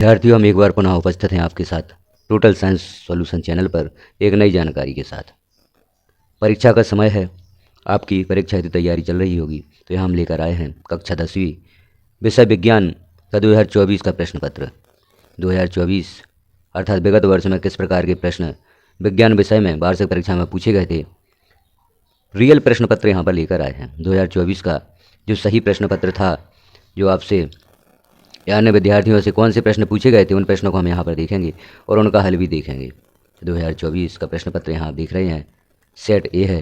विद्यार्थियों, हम एक बार पुनः उपस्थित हैं आपके साथ टोटल साइंस सॉल्यूशन चैनल पर एक नई जानकारी के साथ। परीक्षा का समय है, आपकी परीक्षा की तैयारी चल रही होगी, तो यहाँ हम लेकर आए हैं कक्षा 10वीं विषय विज्ञान का 2024 का प्रश्न पत्र। 2024 अर्थात विगत वर्ष में किस प्रकार के प्रश्न विज्ञान विषय में वार्षिक परीक्षा में पूछे गए थे, रियल प्रश्न पत्र यहाँ पर लेकर आए हैं। 2024 का जो सही प्रश्न पत्र था, जो आपसे अन्य विद्यार्थियों से कौन से प्रश्न पूछे गए थे, उन प्रश्नों को हम यहाँ पर देखेंगे और उनका हल भी देखेंगे। 2024 का प्रश्न पत्र यहाँ आप देख रहे हैं, सेट ए है।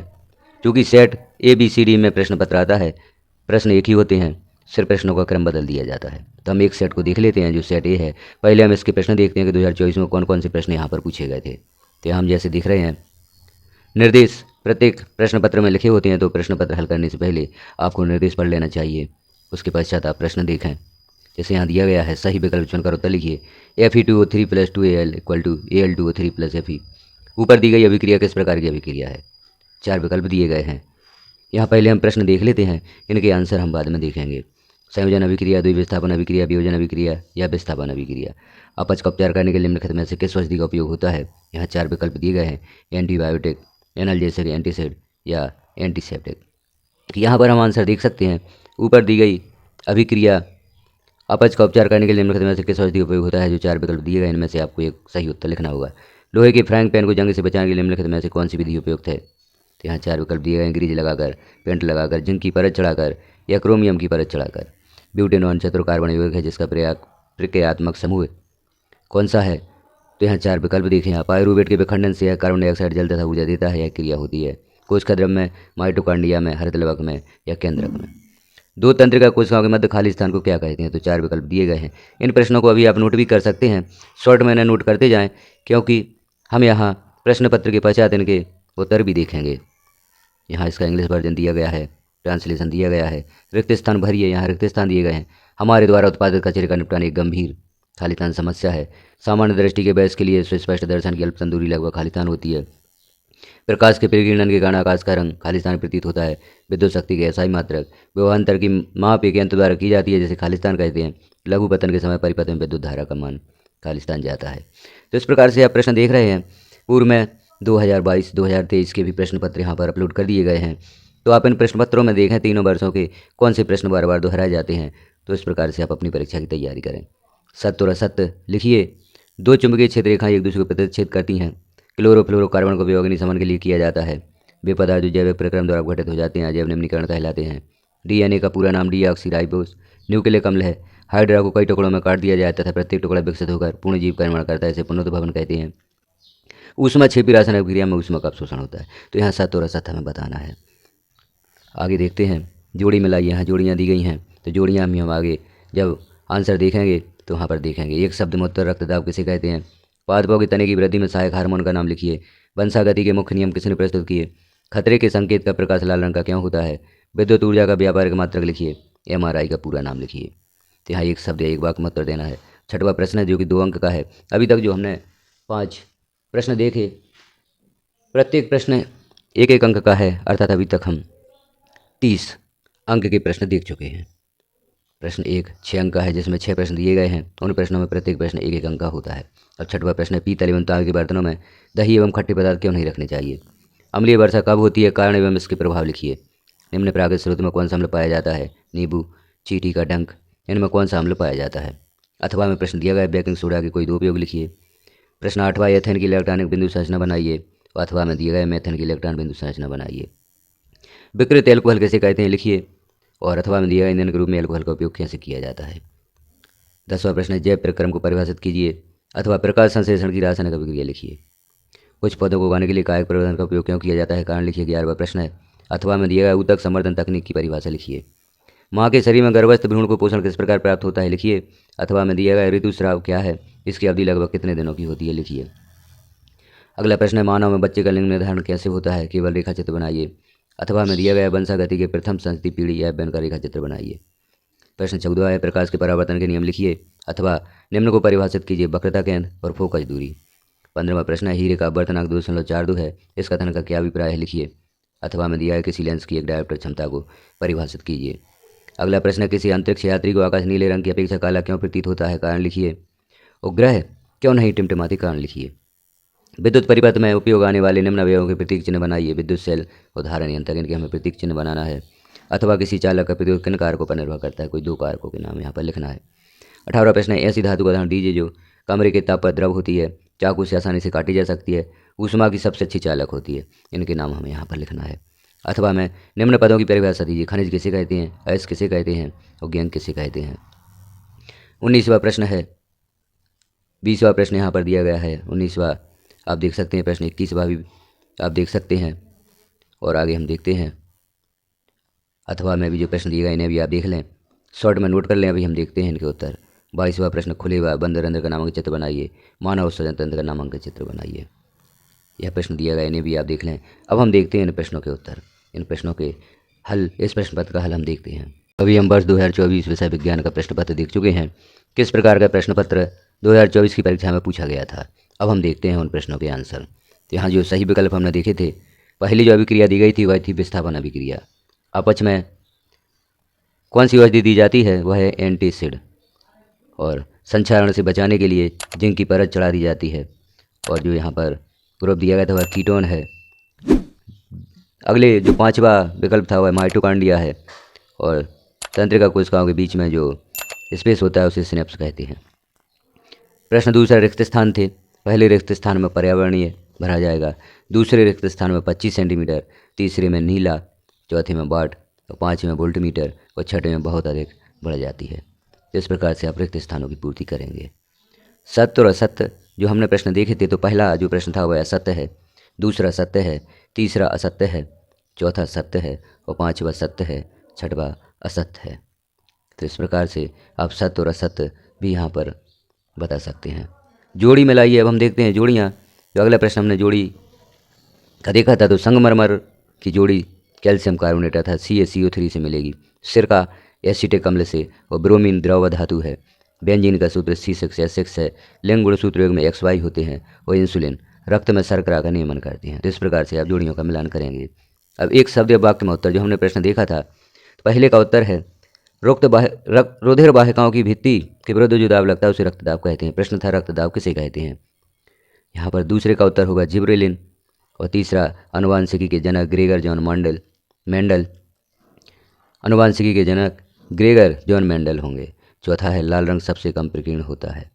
क्योंकि सेट ABCD में प्रश्न पत्र आता है, प्रश्न एक ही होते हैं, सिर्फ प्रश्नों का क्रम बदल दिया जाता है। तो हम एक सेट को देख लेते हैं जो सेट ए है। पहले हम इसके प्रश्न देखते हैं कि 2024 में कौन कौन से प्रश्न यहाँ पर पूछे गए थे। तो हम जैसे देख रहे हैं, निर्देश प्रत्येक प्रश्न पत्र में लिखे होते हैं, तो प्रश्न पत्र हल करने से पहले आपको निर्देश पढ़ लेना चाहिए। उसके पश्चात आप प्रश्न देखें। जैसे यहाँ दिया गया है, सही विकल्प चुनकर उत्तर लिखिए। Fe2O3 + 2Al = Al2O3 + Fe। ऊपर दी गई अभिक्रिया किस प्रकार की अभिक्रिया है? 4 विकल्प दिए गए हैं। यहाँ पहले हम प्रश्न देख लेते हैं, इनके आंसर हम बाद में देखेंगे। संयोजन अभिक्रिया, द्विविस्थापन अभिक्रिया, वियोजन अभिक्रिया या विस्थापन अभिक्रिया। अपच का उपचार करने के लिए निम्नलिखित में से किस औषधि का उपयोग होता है? यहाँ 4 विकल्प दिए गए हैं, एंटीबायोटिक, एनाल्जेसिक, एंटीसिड या एंटीसेप्टिक। यहाँ पर हम आंसर देख सकते हैं। ऊपर दी गई अभिक्रिया अपच का उपचार करने के लिए निम्नलिखित में से किस औषधि का उपयोग होता है? जो 4 विकल्प दिए गए, इनमें से आपको एक सही उत्तर लिखना होगा। लोहे के फ्राइंग पैन को जंग से बचाने के लिए निम्नलिखित में से कौन सी विधि उपयुक्त है? तो यहाँ 4 विकल्प दिए गए, ग्रीज लगाकर, पेंट लगाकर, जिंक की परत चढ़ाकर या क्रोमियम की परत चढ़ाकर। ब्यूटेनॉन चतुर कार्बन यौगिक है जिसका प्रक्रियात्मक समूह कौन सा है? तो यहाँ 4 विकल्प देखें आप। पायरुवेट के विखंडन से कार्बन डाइऑक्साइड जल तथा ऊर्जा देता है, यह क्रिया होती है। कोशिका द्रव में, माइटोकॉन्ड्रिया में, हरितलवक में या केंद्रक में। दो तंत्रिका कोशिकाओं के मध्य खाली स्थान को क्या कहते हैं? तो 4 विकल्प दिए गए हैं। इन प्रश्नों को अभी आप नोट भी कर सकते हैं, शॉर्ट में नोट करते जाएं, क्योंकि हम यहाँ प्रश्न पत्र के पश्चात इनके उत्तर भी देखेंगे। यहाँ इसका इंग्लिश वर्जन दिया गया है, ट्रांसलेशन दिया गया है। रिक्त स्थान भरिए, यहाँ रिक्त स्थान दिए गए हैं। हमारे द्वारा उत्पादित कचरे का निपटान एक गंभीर खालिस्तान समस्या है। सामान्य दृष्टि के वयस के लिए सुस्पष्ट दर्शन की अल्पतन दूरी लगभग खालिस्तान होती है। प्रकाश के परिकीर्णन के कारण आकाश का रंग खालिस्तान प्रतीत होता है। विद्युत शक्ति के असाई मात्रक विभवांतर की माप एक यंत्र द्वारा की जाती है जिसे खालिस्तान कहते हैं। लघु पतन के समय परिपथ में विद्युत धारा का मान खालिस्तान जाता है। तो इस प्रकार से आप प्रश्न देख रहे हैं। पूर्व में 2022-2023 के भी प्रश्न पत्र यहाँ पर अपलोड कर दिए गए हैं। तो आप इन प्रश्न पत्रों में देखें तीनों वर्षों के कौन से प्रश्न बार बार दोहराए जाते हैं। तो इस प्रकार से आप अपनी परीक्षा की तैयारी करें। सत्य और असत्य लिखिए। दो चुंबकीय क्षेत्र रेखाएं एक दूसरे को प्रतिच्छेद करती हैं। क्लोरोफ्लोरोकार्बन का उपयोग अग्निशमन के लिए किया जाता है। वे पदार्थ जो जैविक प्रक्रम द्वारा अपघटित हो जाते हैं अजैव निम्नीकरण कहलाते हैं। DNA का पूरा नाम डीऑक्सीराइबोस न्यूक्लिक अम्ल है। हाइड्रा को कई टुकड़ों में काट दिया जाए तथा प्रत्येक टुकड़ा विकसित होकर पूर्ण जीव का निर्माण करता है, इसे पुनरुद्भवन कहते हैं। ऊष्माक्षेपी रासायनिक अभिक्रिया में ऊष्मा का अवशोषण होता है। तो यहाँ सत्य और असत्य हमें बताना है। आगे देखते हैं, जोड़ी मिलाई, यहाँ जोड़ियाँ दी गई हैं। तो जोड़ियाँ हम आगे जब आंसर देखेंगे तो वहाँ पर देखेंगे। एक शब्द में उत्तर रक्तदाब किसे कहते हैं? पादपों के तने की वृद्धि में सहायक हार्मोन का नाम लिखिए। वंशागति के मुख्य नियम किसने प्रस्तुत किए? खतरे के संकेत का प्रकाश लाल रंग का क्यों होता है? विद्युत ऊर्जा का व्यापारिक मात्रक लिखिए। MRI का पूरा नाम लिखिए। तो यहाँ एक शब्द या एक वाक्य में उत्तर देना है। छठवां प्रश्न है जो कि 2 अंक का है। अभी तक जो हमने 5 प्रश्न देखे, प्रत्येक प्रश्न 1-1 अंक का है, अर्थात अभी तक हम 30 अंक के प्रश्न देख चुके हैं। प्रश्न 1 6 अंक का है, जिसमें 6 प्रश्न दिए गए हैं। उन प्रश्नों में प्रत्येक प्रश्न 1-1 अंक का होता है। अब छठवां प्रश्न है, पीतल एवं तांबे के बर्तनों में दही एवं खट्टे पदार्थ क्यों नहीं रखने चाहिए? अम्लीय वर्षा कब होती है? कारण एवं इसके प्रभाव लिखिए। निम्न प्राकृतिक स्रोत में कौन सा अम्ल पाया जाता है? नींबू, चींटी का डंक, इनमें कौन सा अम्ल पाया जाता है? अथवा में प्रश्न दिया गया है, बेकिंग सोडा के कोई 2 उपयोग लिखिए। प्रश्न 8वां, एथेन की इलेक्ट्रॉनिक बिंदु संरचना बनाइए। अथवा में दिया गया है, मेथेन की इलेक्ट्रॉन बिंदु संरचना बनाइए। विकृत एल्कोहल किसे कहते हैं? लिखिए। और अथवा में दिया गया, ईंधन के रूप में एल्कोहल का उपयोग कैसे किया जाता है? 10वां प्रश्न है, जैव प्रक्रम को परिभाषित कीजिए। अथवा प्रकाश संश्लेषण की रासायनिक अभिक्रिया लिखिए। कुछ पौधों को उगाने के लिए कायिक प्रवर्धन का उपयोग क्यों किया जाता है? कारण लिखिए। 11वां प्रश्न है, अथवा में दिया गया ऊतक संवर्धन तकनीक की परिभाषा लिखिए। माँ के शरीर में गर्भस्थ भ्रूण को पोषण किस प्रकार प्राप्त होता है? लिखिए। अथवा में दिया गया ऋतुस्राव क्या है? इसकी अवधि लगभग कितने दिनों की होती है? लिखिए। अगला प्रश्न है, मानव में बच्चे का लिंग निर्धारण कैसे होता है? केवल रेखा चित्र बनाइए। अथवा में दिया गया वंशागति के प्रथम संतति पीढ़ी या बहन का रेखा चित्र बनाइए। प्रश्न 14 है, प्रकाश के परावर्तन के नियम लिखिए। अथवा निम्न को परिभाषित कीजिए, वक्रता केंद्र और फोकस दूरी। 15वां प्रश्न है, हीरे का अपवर्तनांक 2.42 है, इस कथन का क्या अभिप्राय है? लिखिए। अथवा में दिया है, किसी लेंस की एक डायोप्टर क्षमता को परिभाषित कीजिए। अगला प्रश्न है, किसी अंतरिक्ष यात्री को आकाश नीले रंग की अपेक्षा काला क्यों प्रतीत होता है? कारण लिखिए। उपग्रह क्यों नहीं टिमटिमाती, कारण लिखिए। विद्युत परिपथ में उपयोग आने वाले निम्न अवयवों के प्रतीक चिन्ह बनाइए। विद्युत सेल और धारा नियंत्रक, इनके हमें प्रतीक चिन्ह बनाना है। अथवा किसी चालक का प्रयोग किन कारकों पर निर्भर करता है, कोई 2 कारकों के नाम यहाँ पर लिखना है। 18वां प्रश्न है, ऐसी धातु का उदाहरण दीजिए जो कमरे के ताप पर द्रव होती है, चाकू से आसानी से काटी जा सकती है, ऊष्मा की सबसे अच्छी चालक होती है। इनके नाम हमें यहाँ पर लिखना है। अथवा में निम्न पदों की परिभाषा दीजिए। खनिज किसे कहते हैं, अयस्क किसे कहते हैं और गेंद किसे कहते हैं। 19वां प्रश्न है, 20वां प्रश्न यहाँ पर दिया गया है। 19वां आप देख सकते हैं, प्रश्न 21वां भी आप देख सकते हैं। और आगे हम देखते हैं, अथवा में भी जो प्रश्न दिए गए इन्हें भी आप देख लें, शॉर्ट में नोट कर लें। अभी हम देखते हैं इनके उत्तर। 22वां प्रश्न, खुले व बंद रंध्र का नामांकित चित्र बनाइए। मानव उत्सर्जन तंत्र का नामांकित चित्र बनाइए। यह प्रश्न दिया गया, इन्हें भी आप देख लें। अब हम देखते हैं इन प्रश्नों के उत्तर, इन प्रश्नों के हल, इस प्रश्न पत्र का हल हम देखते हैं। अभी हम वर्ष 2024 विषय विज्ञान का प्रश्न पत्र देख चुके हैं। किस प्रकार का प्रश्न पत्र 2024 की परीक्षा में पूछा गया था। अब हम देखते हैं उन प्रश्नों के आंसर। तो यहाँ जो सही विकल्प हमने देखे थे, पहली जो अभिक्रिया दी गई थी वह थी विस्थापन अभिक्रिया। अपच में कौन सी औषधि दी जाती है, वह है एंटीसिड। और संक्षारण से बचाने के लिए जिंक की परत चढ़ा दी जाती है। और जो यहाँ पर ग्रुप दिया गया था वह कीटोन है। अगले जो 5वां विकल्प था वह माइटोकॉन्ड्रिया है। और तंत्रिका कोशिकाओं के बीच में जो स्पेस होता है उसे सिनेप्स कहते हैं। प्रश्न दूसरा, रिक्त स्थान थे। पहले रिक्त स्थान में पर्यावरणीय भरा जाएगा, दूसरे रिक्त स्थान में 25 सेंटीमीटर, तीसरे में नीला, चौथे में वाट और 5वें में वोल्टमीटर और 6वें में बहुत अधिक बढ़ जाती है। इस प्रकार से आप रिक्त स्थानों की पूर्ति करेंगे। सत्य और असत्य जो हमने प्रश्न देखे थे, तो पहला जो प्रश्न था वह असत्य है, दूसरा सत्य है, तीसरा असत्य है, चौथा सत्य है और 5वां सत्य है, 6वां असत्य है। तो इस प्रकार से आप सत्य और असत्य भी यहाँ पर बता सकते हैं। जोड़ी मिलाइए। अब हम देखते हैं जोड़ियाँ। जो अगला प्रश्न हमने जोड़ी का देखा था, तो संगमरमर की जोड़ी कैल्शियम कार्बोनेट अर्थात CaCO3 से मिलेगी। सिरका एसिटिक अम्ल से और ब्रोमीन द्रव धातु है। बेंजीन का सूत्र C6H6 है। लिंग गुण सूत्र योग में XY होते हैं और इंसुलिन रक्त में शर्करा का नियमन करती हैं। तो इस प्रकार से आप जोड़ियों का मिलान करेंगे। अब एक शब्द या वाक्य में उत्तर, जो हमने प्रश्न देखा था, तो पहले का उत्तर है रुधिर वाहिकाओं की भित्ति के विरुद्ध जो दाब लगता है उसे रक्तदाब कहते हैं। प्रश्न था रक्तदाब किसे कहते हैं। यहाँ पर दूसरे का उत्तर होगा जिब्रेलिन। और तीसरा, अनुवांशिकी के जनक ग्रेगर जॉन मेंडल अनुवांशिकी के जनक ग्रेगर जॉन मेंडल होंगे। चौथा है लाल रंग सबसे कम प्रकीर्ण होता है।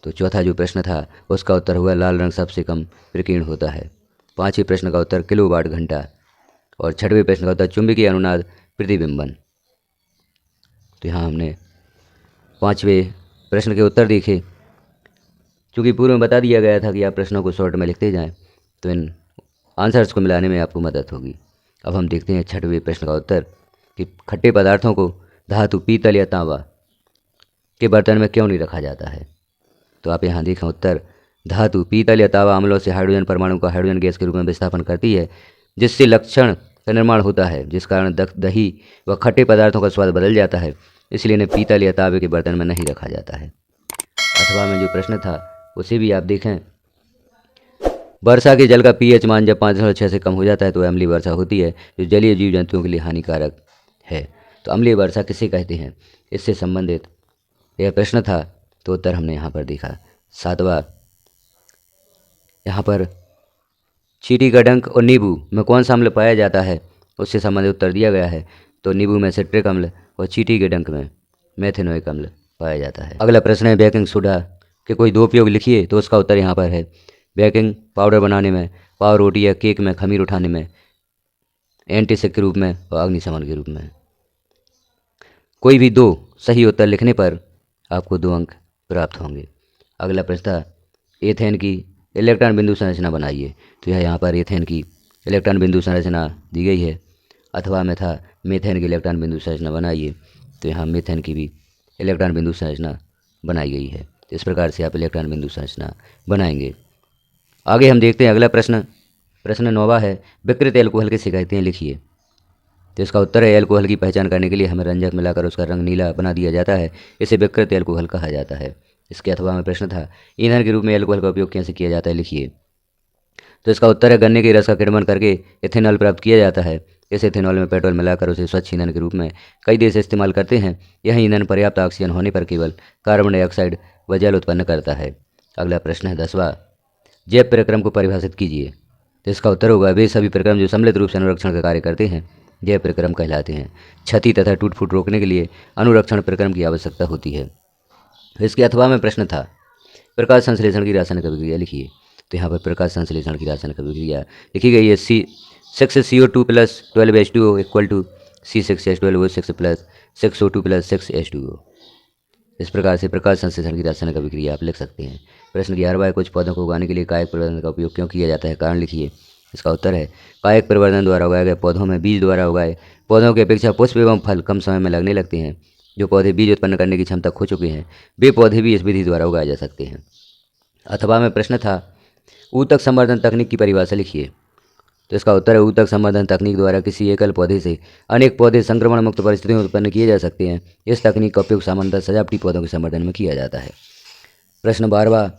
तो चौथा जो प्रश्न था उसका उत्तर हुआ लाल रंग सबसे कम प्रकीर्ण होता है। 5वें प्रश्न का उत्तर किलोवाट घंटा। और 6वें प्रश्न का उत्तर चुंबकीय अनुनाद प्रतिबिंबन। तो यहाँ हमने 5वें प्रश्न के उत्तर देखे। चूँकि पूर्व में बता दिया गया था कि आप प्रश्नों को शॉर्ट में लिखते जाएं, तो इन आंसर्स को मिलाने में आपको मदद होगी। अब हम देखते हैं 6वें प्रश्न का उत्तर कि खट्टे पदार्थों को धातु, पीतल या तांबा के बर्तन में क्यों नहीं रखा जाता है। तो आप यहाँ देखें उत्तर, धातु, पीतल या तांबा अम्लों से हाइड्रोजन परमाणु का हाइड्रोजन गैस के रूप में विस्थापन करती है, जिससे लक्षण का निर्माण होता है, जिस कारण दही व खट्टे पदार्थों का स्वाद बदल जाता है। इसलिए इन्हें पीतल या तांबे के बर्तन में नहीं रखा जाता है। अथवा में जो प्रश्न था उसे भी आप देखें, वर्षा के जल का pH मान जब 5.6 से कम हो जाता है तो अम्लीय वर्षा होती है, जो जलीय जीव जंतुओं के लिए हानिकारक है। तो अम्लीय वर्षा किसे कहते हैं, इससे संबंधित यह प्रश्न था। तो उत्तर हमने यहाँ पर देखा। 7वां, यहाँ पर चींटी का डंक और नींबू में कौन सा अम्ल पाया जाता है, उससे संबंधित उत्तर दिया गया है। तो नींबू में सिट्रिक अम्ल और चींटी के डंक में मेथेनोइक अम्ल पाया जाता है। अगला प्रश्न है बेकिंग सोडा के कोई 2 उपयोग लिखिए। तो उसका उत्तर यहाँ पर है, बेकिंग पाउडर बनाने में, पाव रोटी या केक में खमीर उठाने में, एंटीसेक के रूप में और अग्निशमन के रूप में। कोई भी 2 सही उत्तर लिखने पर आपको 2 अंक प्राप्त होंगे। अगला प्रश्न था एथेन की इलेक्ट्रॉन बिंदु संरचना बनाइए। तो यह यहाँ पर एथेन की इलेक्ट्रॉन बिंदु संरचना दी गई है। अथवा में था मीथेन की इलेक्ट्रॉन बिंदु संरचना बनाइए। तो यहाँ मीथेन की भी इलेक्ट्रॉन बिंदु संरचना बनाई गई है। तो इस प्रकार से आप इलेक्ट्रॉन बिंदु संरचना बनाएंगे। आगे हम देखते हैं अगला प्रश्न। प्रश्न 9वां है, विकृत एल्कोहल किसे कहते हैं, लिखिए। तो इसका उत्तर है, एल्कोहल की पहचान करने के लिए हमें रंजक मिलाकर उसका रंग नीला बना दिया जाता है, इसे विकृत एल्कोहल कहा जाता है। इसके अथवा में प्रश्न था, ईंधन के रूप में एल्कोहल का उपयोग कैसे किया जाता है, लिखिए। तो इसका उत्तर है, गन्ने के रस का किण्वन करके इथेनॉल प्राप्त किया जाता है। इस इथेनॉल में पेट्रोल मिलाकर उसे स्वच्छ ईंधन के रूप में कई देश इस्तेमाल करते हैं। यह ईंधन पर्याप्त ऑक्सीजन होने पर केवल कार्बन डाइऑक्साइड वह जल उत्पन्न करता है। अगला प्रश्न है 10वां, जैव प्रक्रम को परिभाषित कीजिए। तो इसका उत्तर होगा वे सभी प्रक्रम जो सम्मिलित रूप से अनुरक्षण का कार्य करते हैं जैव प्रक्रम कहलाते हैं। क्षति तथा टूट फूट रोकने के लिए अनुरक्षण प्रक्रम की आवश्यकता होती है। इसके अथवा में प्रश्न था प्रकाश संश्लेषण की रासायनिक अभिक्रिया लिखिए। तो यहाँ पर प्रकाश संश्लेषण की रासायनिक अभिक्रिया लिखी गई है। CO2 plus 12H2O equal to C6H12O6 plus 6O2 plus 6H2O। इस प्रकार से प्रकाश संश्लेषण की रासायनिक अभिक्रिया आप लिख सकते हैं। प्रश्न 11वां है, कुछ पौधों को उगाने के लिए कायिक प्रवर्धन का उपयोग क्यों किया जाता है, कारण लिखिए। इसका उत्तर है कायिक प्रवर्धन द्वारा उगाए गए पौधों में बीज द्वारा उगाए पौधों की अपेक्षा पुष्प एवं फल कम समय में लगने लगते हैं। जो पौधे बीज उत्पन्न करने की क्षमता खो चुके हैं वे पौधे भी इस विधि द्वारा उगाए जा सकते हैं। अथवा में प्रश्न था ऊतक संवर्धन तकनीक की परिभाषा लिखिए। तो इसका उत्तर है ऊतक संवर्धन तकनीक द्वारा किसी एकल पौधे से अनेक पौधे संक्रमण मुक्त परिस्थितियों में उत्पन्न किए जा सकते हैं। इस तकनीक का उपयोग सामान्यतः सजावटी पौधों के संवर्धन में किया जाता है। प्रश्न 12वां,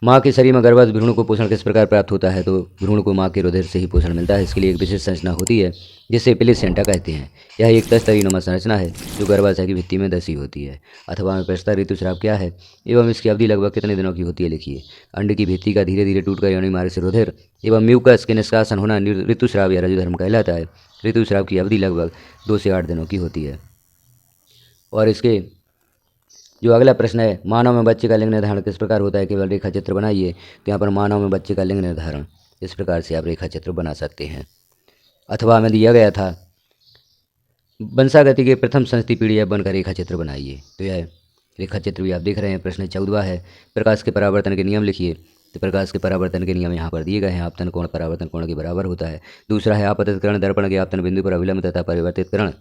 माँ के शरीर में गर्भस्थ भ्रूण को पोषण किस प्रकार प्राप्त होता है। तो भ्रूण को माँ के रुधिर से ही पोषण मिलता है। इसके लिए एक विशेष संरचना होती है जिसे प्लेसेंटा कहते हैं। यह एक तस्तरीनुमा संरचना है जो गर्भाशय की भित्ति में धसी होती है। अथवा में प्रश्न ऋतुस्राव क्या है एवं इसकी अवधि लगभग कितने दिनों की होती है, लिखिए। अंड की भित्ति का धीरे धीरे टूटकर योनि मार्ग से रुधिर एवं म्यूकस के निष्कासन होना ऋतुस्राव या रजुधर्म कहलाता है। ऋतुस्राव की अवधि लगभग 2 से 8 दिनों की होती है। और इसके जो अगला प्रश्न है, मानव में बच्चे का लिंग निर्धारण किस प्रकार होता है, केवल रेखा चित्र बनाइए। तो यहाँ पर मानव में बच्चे का लिंग निर्धारण इस प्रकार से आप रेखा चित्र बना सकते हैं। अथवा में दिया गया था वंशागति के प्रथम संस्थिति पीढ़ी बनकर रेखा चित्र बनाइए। तो यह रेखा चित्र भी आप देख रहे हैं। प्रश्न 14वां है, प्रकाश के परावर्तन के नियम लिखिए। तो प्रकाश के परावर्तन के नियम यहाँ पर दिए गए हैं। आपतन कोण परावर्तन कोण के बराबर होता है। दूसरा है आपतितकरण दर्पण के आपतन बिंदु पर अविलंब तथा परिवर्तितकरण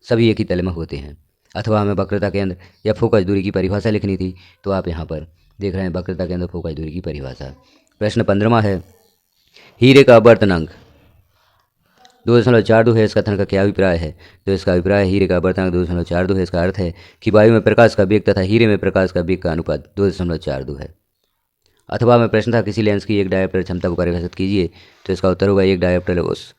सभी एक ही तल में होते हैं। अथवा हमें वक्रता केंद्र या फोकस दूरी की परिभाषा लिखनी थी। तो आप यहाँ पर देख रहे हैं वक्रता केंद्र फोकस दूरी की परिभाषा। प्रश्न 15वां है, हीरे का अपवर्तनांक 2.42 है। इसका कथन का क्या अभिप्राय है। तो इसका अभिप्राय हीरे का अपवर्तनांक 2.42 है। इसका अर्थ है कि वायु में प्रकाश का वेग तथा हीरे में प्रकाश का वेग का अनुपात 2.42 है। अथवा में प्रश्न था किसी लेंस की एक डायोप्टर क्षमता को परिभाषित कीजिए। तो इसका उत्तर होगा एक डायोप्टर उस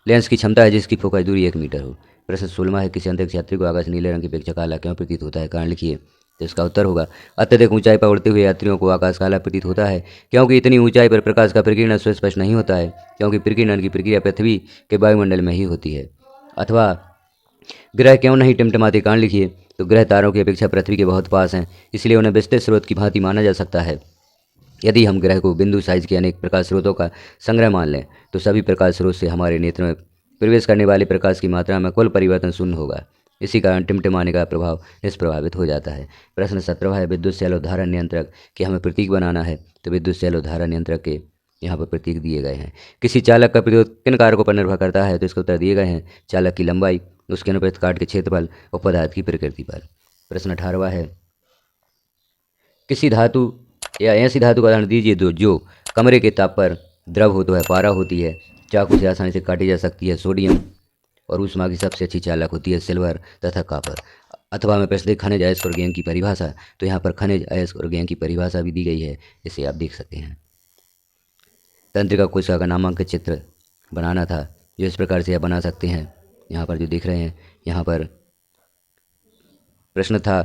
लेंस की क्षमता है जिसकी फोकस दूरी 1 मीटर हो। प्रश्न 16वां है, किसी अंतरिक्ष यात्री को आकाश नीले रंग की अपेक्षा काला क्यों प्रतीत होता है, कारण लिखिए। तो इसका उत्तर होगा अत्यधिक ऊंचाई पर उड़ते हुए यात्रियों को आकाश काला प्रतीत होता है क्योंकि इतनी ऊंचाई पर प्रकाश का प्रकीर्णन सुस्पष्ट नहीं होता है, क्योंकि प्रकीर्णन की प्रक्रिया पृथ्वी के वायुमंडल में ही होती है। अथवा ग्रह क्यों नहीं टिमटिमाते, कारण लिखिए। तो ग्रह तारों की अपेक्षा पृथ्वी के बहुत पास हैं, इसलिए उन्हें विस्तृत स्रोत की भांति माना जा सकता है। यदि हम ग्रह को बिंदु साइज के अनेक प्रकाश स्रोतों का संग्रह मान लें तो सभी प्रकाश स्रोत से हमारे नेत्र में प्रवेश करने वाले प्रकाश की मात्रा में कुल परिवर्तन शून्य होगा। इसी कारण टिमटिमाने का प्रभाव निष्प्रभावित हो जाता है। प्रश्न 17वां है, विद्युत सेल उद्धारण नियंत्रक के हमें प्रतीक बनाना है। तो विद्युत सेल उद्धारण नियंत्रक के यहाँ पर प्रतीक दिए गए हैं। किसी चालक का प्रतिरोध किन कारकों पर निर्भर करता है। तो इसके उत्तर दिए गए हैं चालक की लंबाई, उसके अनुप्रस्थ काट के क्षेत्रफल और पदार्थ की प्रकृति पर। प्रश्न 18वां है, किसी धातु या ऐसी धातु का उदाहरण दीजिए जो कमरे के ताप पर द्रव हो तो है पारा होती है, चाकू से आसानी से काटी जा सकती है सोडियम, और ऊष्मा की सबसे अच्छी चालक होती है सिल्वर तथा कॉपर। अथवा में प्रश्न खनिज अयस्क और गैंग की परिभाषा। तो यहाँ पर खनिज अयस्क और गैंग की परिभाषा भी दी गई है, इसे आप देख सकते हैं। तंत्रिका कोशिका का नामांकित चित्र बनाना था, जो इस प्रकार से आप बना सकते हैं। यहाँ पर जो देख रहे हैं यहाँ पर प्रश्न था,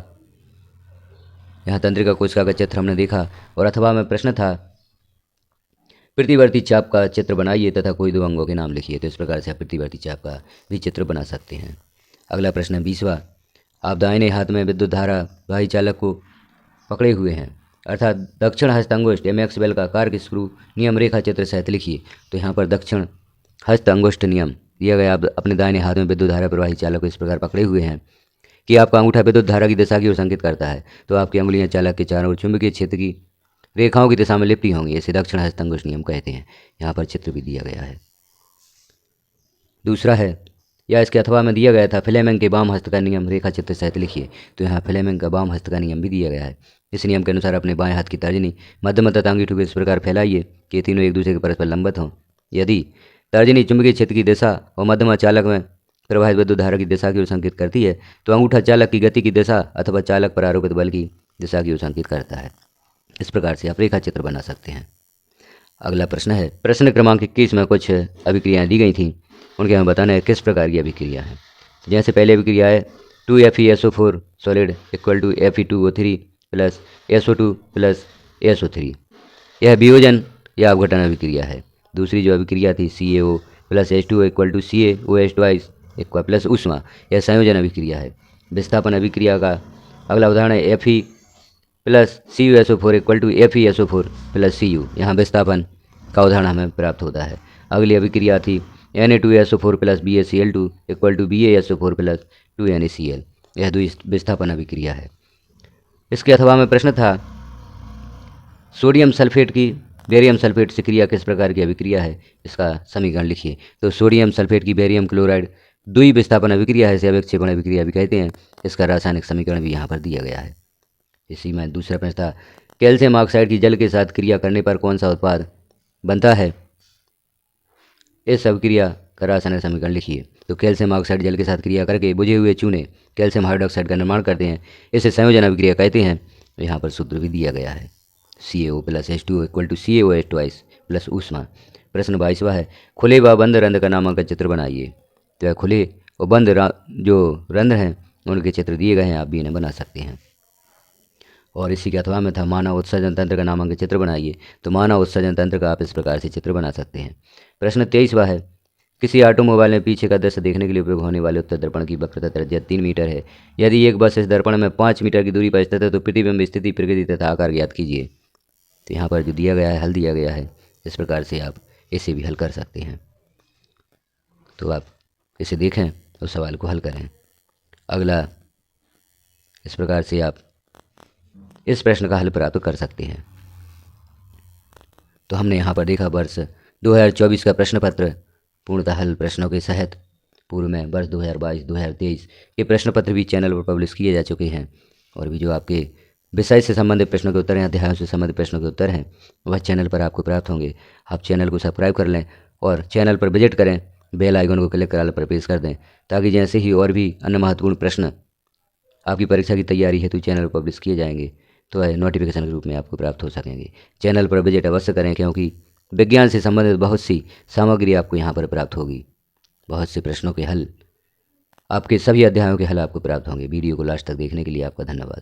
यहाँ तंत्रिका कोशिका का चित्र हमने देखा। और अथवा में प्रश्न था प्रतिवर्ती चाप का चित्र बनाइए तथा कोई 2 अंगों के नाम लिखिए। तो इस प्रकार से आप प्रतिवर्ती चाप का भी चित्र बना सकते हैं। अगला प्रश्न है 20वां, आप दाहिने हाथ में विद्युत धारा वाही चालक को पकड़े हुए हैं, अर्थात दक्षिण हस्त अंगुष्ठ या मैक्सवेल का कार्य स्क्रू नियम रेखा चित्र सहित लिखिए। तो यहाँ पर दक्षिण हस्त अंगुष्ठ नियम दिया गया। आप अपने दाहिने हाथ में विद्युत धारा प्रवाही चालक को इस प्रकार पकड़े हुए हैं कि आपका अंगूठा विद्युत धारा की दिशा की ओर संकेत करता है, तो आपकी अंगुलियां चालक के चारों ओर चुंबकीय क्षेत्र की रेखाओं की दिशा में लिपटी होंगी। इसे दक्षिण हस्त अंगुष्ठ नियम कहते हैं। यहाँ पर चित्र भी दिया गया है। दूसरा है, या इसके अथवा में दिया गया था फ्लेमिंग के वाम हस्त का नियम रेखा चित्र सहित लिखिए। तो यहाँ फ्लेमिंग का वाम हस्त का नियम भी दिया गया है। इस नियम के अनुसार अपने बाएं हाथ की तर्जनी मध्यम तथा अंगूठे को इस प्रकार फैलाइए कि तीनों एक दूसरे के परस्पर लंबवत हों। यदि तर्जनी चुंबकीय क्षेत्र की दिशा और मध्यमा चालक में प्रवाहित विद्युत धारा की दिशा की ओर संकेत करती है, तो अंगूठा चालक की गति की दिशा अथवा चालक पर आरोपित बल की दिशा की ओर संकेत करता है। इस प्रकार से आप रेखा चित्र बना सकते हैं। अगला प्रश्न है, प्रश्न क्रमांक 21 में कुछ अभिक्रियाएं दी गई थी, उनके हमें बताना है किस प्रकार की अभिक्रिया है। जैसे पहले अभिक्रिया है 2FeSO4 solid equal to Fe2O3 plus SO2 plus SO3। यह वियोजन या अपघटन अभिक्रिया है। दूसरी जो अभिक्रिया थी CaO plus H2O equal to CaOH twice equal plus ऊष्मा, यह संयोजन अभिक्रिया है। विस्थापन अभिक्रिया का अगला उदाहरण है Fe plus CuSO4 equal to FeSO4 plus Cu। यहाँ विस्थापन का उदाहरण हमें प्राप्त होता है। अगली अभिक्रिया थी Na2SO4 plus BaCl2 equal to BaSO4 plus 2NaCl। यह विस्थापन अभिक्रिया है। इसके अथवा में प्रश्न था सोडियम सल्फेट की बेरियम सल्फेट से क्रिया किस प्रकार की अभिक्रिया है, इसका समीकरण लिखिए। तो सोडियम सल्फेट की बेरियम क्लोराइड द्वि विस्थापन अभिक्रिया है, इसे अभिक्षेपण अभिक्रिया भी कहते हैं। इसका रासायनिक समीकरण भी यहाँ पर दिया गया है। इसी में दूसरा प्रश्न था कैल्शियम ऑक्साइड की जल के साथ क्रिया करने पर कौन सा उत्पाद बनता है, इस अभिक्रिया का रासायनिक समीकरण लिखिए। तो कैल्शियम ऑक्साइड जल के साथ क्रिया करके बुझे हुए चूने कैल्शियम हाइड्रोक्साइड का निर्माण करते हैं, इसे संयोजन अभिक्रिया कहते हैं। यहाँ पर सूत्र भी दिया गया है CaO plus H2O equal to CaOH twice plus ऊष्मा। प्रश्न 22वां है खुले व बंद रंध्र का नामांकन चित्र बनाइए। तो यह खुले और बंद जो रंध्र हैं उनके चित्र दिए गए हैं, आप भी इन्हें बना सकते हैं। और इसी के अथवा में था मानव उत्सर्जन तंत्र का नामांकन चित्र बनाइए। तो मानव उत्सर्जन तंत्र का आप इस प्रकार से चित्र बना सकते हैं। प्रश्न 23वां है किसी ऑटोमोबाइल में पीछे का दृश्य देखने के लिए उपयोग होने वाले उत्तर दर्पण की वक्रता त्रिज्या 3 मीटर है। यदि एक बस इस दर्पण में 5 मीटर की दूरी पर स्थित है तो प्रतिबिंब स्थिति, प्रकृति तथा आकार ज्ञात कीजिए। तो यहाँ पर जो दिया गया है हल दिया गया है, इस प्रकार से आप इसे भी हल कर सकते हैं। तो आप इसे देखें और सवाल को हल करें। अगला इस प्रकार से आप इस प्रश्न का हल प्राप्त कर सकते हैं। तो हमने यहाँ पर देखा वर्ष 2024 का प्रश्न पत्र पूर्णतः हल प्रश्नों के सहित पूर्व में वर्ष 2022-2023 के प्रश्न पत्र भी चैनल पर पब्लिश किए जा चुके हैं। और भी जो आपके विषय से संबंधित प्रश्नों के उत्तर हैं, अध्यायों से संबंधित प्रश्नों के उत्तर हैं, वह चैनल पर आपको प्राप्त होंगे। आप चैनल को सब्सक्राइब कर लें और चैनल पर विजिट करें, बेल आइकन को क्लिक कर पर प्रेस कर दें, ताकि जैसे ही और भी अन्य महत्वपूर्ण प्रश्न आपकी परीक्षा की तैयारी हेतु चैनल पर पब्लिश किए जाएंगे तो नोटिफिकेशन के रूप में आपको प्राप्त हो सकेंगे। चैनल पर विजिट अवश्य करें, क्योंकि विज्ञान से संबंधित बहुत सी सामग्री आपको यहाँ पर प्राप्त होगी। बहुत से प्रश्नों के हल, आपके सभी अध्यायों के हल आपको प्राप्त होंगे। वीडियो को लास्ट तक देखने के लिए आपका धन्यवाद।